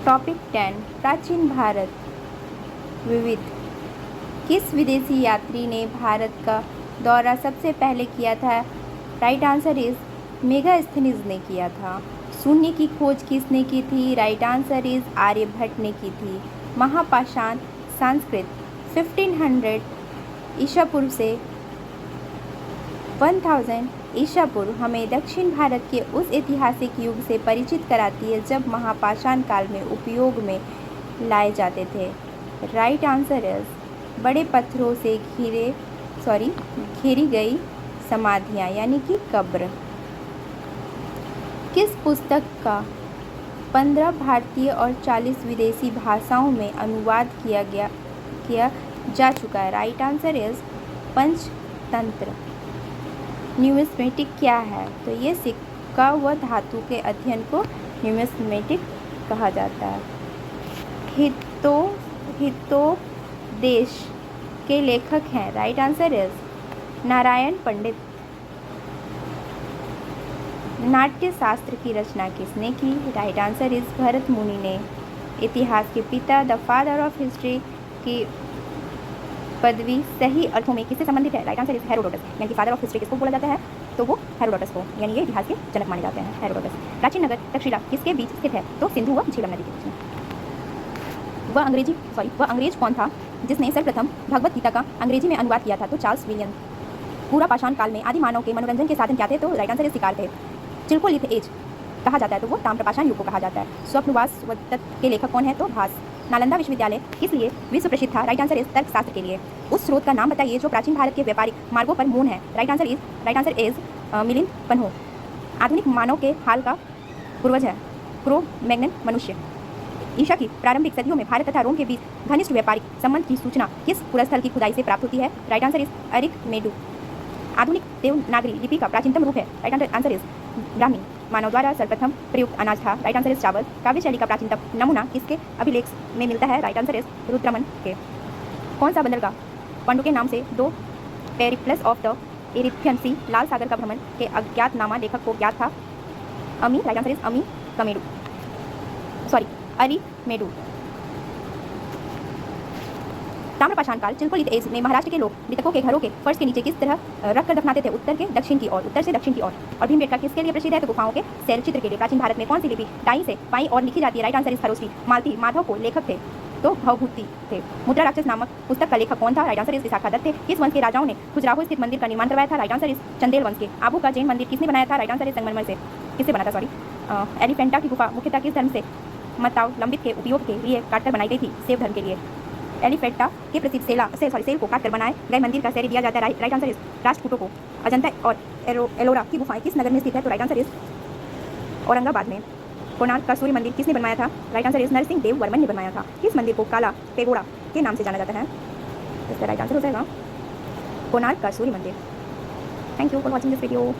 Topic 10 प्राचीन भारत विविध। किस विदेशी यात्री ने भारत का दौरा सबसे पहले किया था? राइट आंसर इज मेगास्थनीज ने किया था। शून्य की खोज किसने की थी? राइट आंसर इज आर्यभट्ट ने की थी। महापाषाण संस्कृत 1500 ईसा पूर्व से 1000 ईसा पूर्व हमें दक्षिण भारत के उस ऐतिहासिक युग से परिचित कराती है जब महापाषाण काल में उपयोग में लाए जाते थे। राइट आंसर इज बड़े पत्थरों से घेरी गई समाधियाँ यानी कि कब्र। किस पुस्तक का 15 भारतीय और 40 विदेशी भाषाओं में अनुवाद किया जा चुका है? Right answer is Panchatantra. Numismatic क्या है? तो ये सिक्का व धातु के अध्ययन को न्यूमिस्मेटिक कहा जाता है। हितोपदेश के लेखक हैं? राइट आंसर इज नारायण पंडित। नाट्य शास्त्र की रचना किसने की? राइट आंसर इज भरत मुनि ने। इतिहास के पिता द फादर ऑफ हिस्ट्री की पदवी सही अर्थों में किससे संबंधित है? Right answer is Herodotus. यानी कि फादर ऑफ हिस्ट्री किसको बोला जाता है? तो वो हेरोडोटस को, यानी ये इतिहास के जनक माने जाते हैं, हेरोडोटस। प्राचीन नगर तक्षशिला किसके बीच स्थित है? तो सिंधु व झेलम नदी के बीच में। वह अंग्रेज कौन था जिसने सर्वप्रथम भगवत गीता का अंग्रेजी में अनुवाद किया था? तो चार्ल्स विलियम। पूरा पाषाण काल में आदि मानव के मनोरंजन के साधन क्या थे? तो राइट आंसर इज शिकार थे। चिल्कोलिथ एज कहा जाता है तो वो ताम्रपाषाण युग को कहा जाता है। स्वप्नवास तत्व के लेखक कौन है? तो भास। नालंदा विश्वविद्यालय किस लिए विश्व प्रसिद्ध था? राइट आंसर इज तर्कशास्त्र के लिए। उस स्रोत का नाम बताइए जो प्राचीन भारत के व्यापारिक मार्गों पर मौन है? Right answer is Milind Panho. आधुनिक मानव के हाल का पूर्वज है क्रो मैग्नन मनुष्य। ईसा की प्रारंभिक सदियों में भारत तथा रोम के बीच घनिष्ठ व्यापारिक संबंध की सूचना किस पुरस्थल की खुदाई से प्राप्त होती है? Right answer is Arikamedu. आधुनिक देवनागरी लिपि का प्राचीनतम रूप है? Right answer is Brahmi. मानव द्वारा सर्वप्रथम प्रयुक्त अनाज था? राइट आंसर इज चावल। काव्य शैली का प्राचीनतम नमूना किसके अभिलेख में मिलता है? राइट आंसर इज रुद्रमन के। कौन सा बंदरगाह पांडु के नाम से 2 Periplus of the Erythraean sea लाल सागर का भ्रमण के अज्ञातनामा लेखक को ज्ञात था? अमी। Right answer is Arikamedu. ताम्रपाषाण काल चिल्कोलिथ एज में महाराष्ट्र के लोग मृतकों के घरों के फर्श के नीचे किस तरह रखकर दफनाते थे? उत्तर से दक्षिण की ओर। और भीमबेटका किसके लिए प्रसिद्ध है? तो गुफाओं के शैल चित्र के लिए। प्राचीन भारत में कौन सी लिपि दाईं से बाईं ओर लिखी जाती है? Right answer is Kharosthi. Malati Madhav को लेखक थे तो भवभूति थे। मुद्रा राक्षस नामक पुस्तक का लेखक कौन था? Right answer is Vishakha Datt थे। किस वंश के राजाओं ने खजुराहो स्थित मंदिर का निर्माण करवाया था? राइट आंसर इज चंदेल वंश के। आबू का जैन मंदिर किसने बनाया था? राइट आंसर इज संगमरमर से। किससे बना था? एलिफेंटा की गुफा मुख्यतः किस धर्म से लंबित के उपयोग के लिए काटकर बनाई गई थी? शैव धर्म के लिए। एलिफेंटा के प्रसिद्ध सेल को काटकर बनाए गए मंदिर का श्रेय दिया जाता है? राइट आंसर इज राष्ट्रकूटों को। अजंता और एलोरा की गुफाएं किस नगर में स्थित है? तो राइट आंसर इज औरंगाबाद में। कोणार्क का सूर्य मंदिर किसने बनवाया था? Right answer is Narsingh Dev Varman ने बनवाया था। किस मंदिर को काला पेगोड़ा के नाम से जाना जाता है? इसका राइट आंसर हो जाएगा कोणार्क का सूर्य मंदिर। Thank you for watching this video.